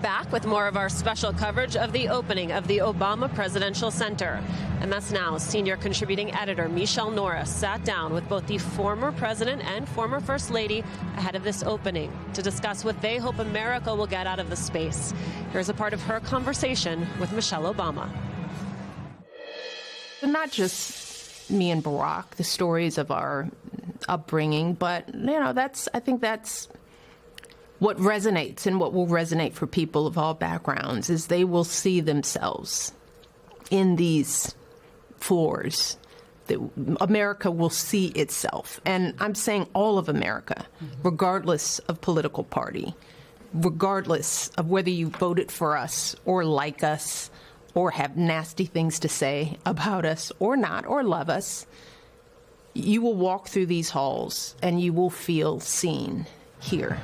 back with more of our special coverage of the opening of the Obama Presidential Center. MS Now's senior contributing editor Michelle Norris sat down with both the former president and former first lady ahead of this opening to discuss what they hope America will get out of the space. Here's a part of her conversation with Michelle Obama. Not just me and Barack, the stories of our upbringing, but I think that's what resonates and what will resonate for people of all backgrounds is they will see themselves in these floors. America will see itself. And I'm saying all of America, regardless of political party, regardless of whether you voted for us or like us or have nasty things to say about us or not, or love us, you will walk through these halls and you will feel seen here.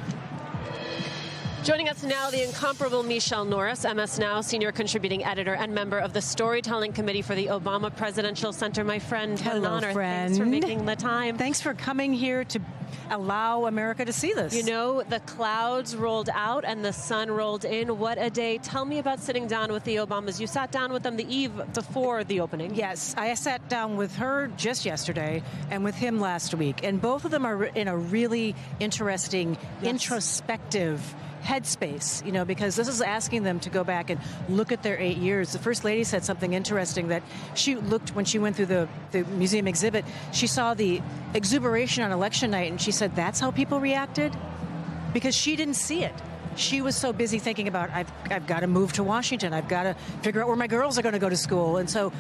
Joining us now, the incomparable Michelle Norris, MS Now senior contributing editor and member of the Storytelling Committee for the Obama Presidential Center. My friend, what an honor. Friend. Thanks for making the time. Thanks for coming here to allow America to see this. You know, the clouds rolled out and the sun rolled in. What a day. Tell me about sitting down with the Obamas. You sat down with them the eve before the opening. Yes, I sat down with her just yesterday and with him last week. And both of them are in a really interesting, introspective headspace, because this is asking them to go back and look at their 8 years. The First Lady said something interesting that she looked when she went through the museum exhibit. She saw the exuberation on election night and she said, that's how people reacted? Because she didn't see it. She was so busy thinking about, I've got to move to Washington. I've got to figure out where my girls are going to go to school. And so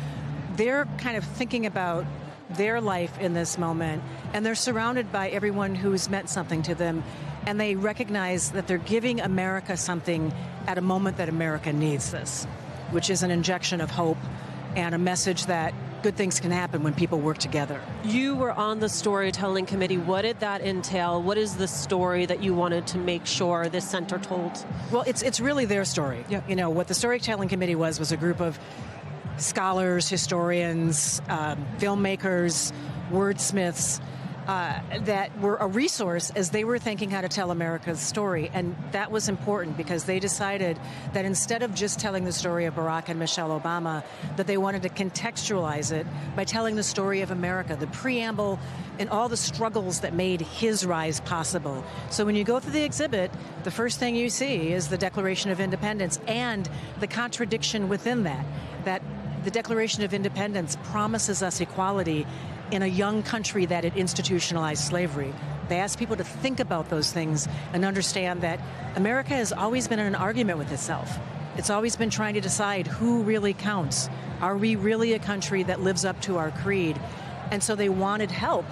they're kind of thinking about their life in this moment, and they're surrounded by everyone who's meant something to them. And they recognize that they're giving America something at a moment that America needs this, which is an injection of hope and a message that good things can happen when people work together. You were on the Storytelling Committee. What did that entail? What is the story that you wanted to make sure this center told? Well, it's really their story. Yeah. What the Storytelling Committee was a group of scholars, historians, filmmakers, wordsmiths, that were a resource as they were thinking how to tell America's story. And that was important because they decided that instead of just telling the story of Barack and Michelle Obama, that they wanted to contextualize it by telling the story of America, the preamble and all the struggles that made his rise possible. So when you go through the exhibit, the first thing you see is the Declaration of Independence and the contradiction within that the Declaration of Independence promises us equality in a young country that had institutionalized slavery. They asked people to think about those things and understand that America has always been in an argument with itself. It's always been trying to decide who really counts. Are we really a country that lives up to our creed? And so they wanted help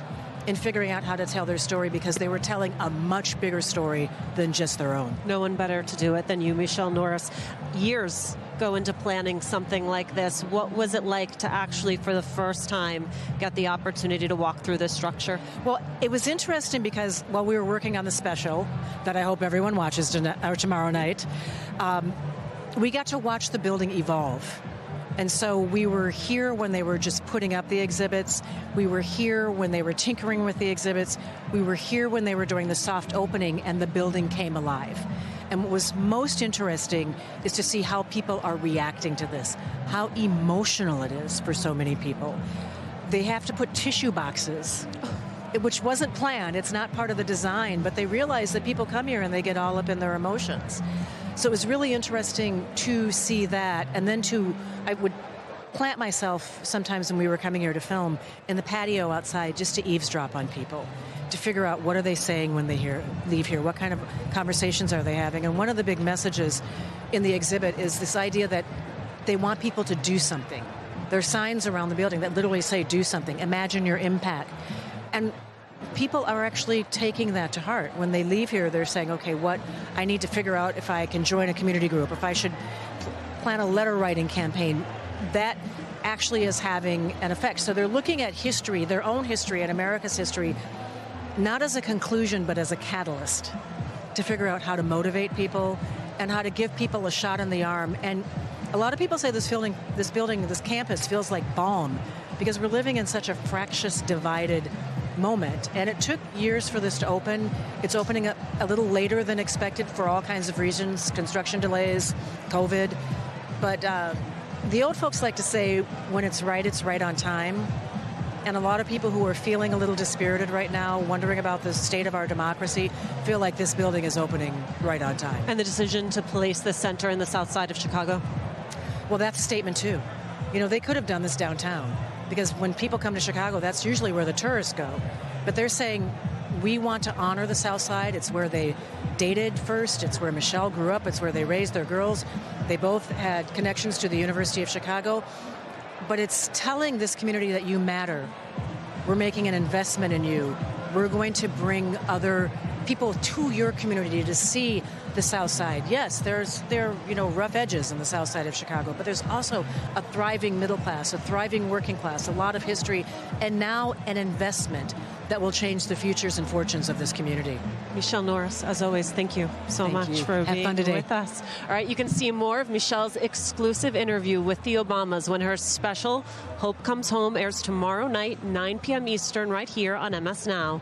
in figuring out how to tell their story because they were telling a much bigger story than just their own. No one better to do it than you, Michelle Norris. Years go into planning something like this. What was it like to actually, for the first time, get the opportunity to walk through this structure? Well, it was interesting because while we were working on the special that I hope everyone watches tomorrow night, we got to watch the building evolve. And so we were here when they were just putting up the exhibits. We were here when they were tinkering with the exhibits. We were here when they were doing the soft opening and the building came alive. And what was most interesting is to see how people are reacting to this, how emotional it is for so many people. They have to put tissue boxes, which wasn't planned. It's not part of the design, but they realize that people come here and they get all up in their emotions. So it was really interesting to see that, and then I would plant myself sometimes when we were coming here to film in the patio outside just to eavesdrop on people, to figure out what are they saying when they leave here, what kind of conversations are they having. And one of the big messages in the exhibit is this idea that they want people to do something. There are signs around the building that literally say, do something, imagine your impact. And people are actually taking that to heart. When they leave here, they're saying, okay, I need to figure out if I can join a community group, if I should plan a letter writing campaign. That actually is having an effect. So they're looking at history, their own history and America's history, not as a conclusion, but as a catalyst to figure out how to motivate people and how to give people a shot in the arm. And a lot of people say this campus feels like balm because we're living in such a fractious, divided moment. And it took years for this to open. It's opening up a little later than expected for all kinds of reasons, construction delays, COVID. But the old folks like to say, when it's right on time. And a lot of people who are feeling a little dispirited right now, wondering about the state of our democracy, feel like this building is opening right on time. And the decision to place the center in the south side of Chicago? Well, that's a statement, too. You know, they could have done this downtown, because when people come to Chicago, that's usually where the tourists go. But they're saying, we want to honor the South Side. It's where they dated first. It's where Michelle grew up. It's where they raised their girls. They both had connections to the University of Chicago. But it's telling this community that you matter. We're making an investment in you. We're going to bring other people to your community to see the South Side. Yes, there are rough edges in the South Side of Chicago, but there's also a thriving middle class, a thriving working class, a lot of history, and now an investment that will change the futures and fortunes of this community. Michelle Norris, as always, thank you so much for being with us. All right, you can see more of Michelle's exclusive interview with the Obamas when her special Hope Comes Home airs tomorrow night, 9 p.m. Eastern, right here on MS Now.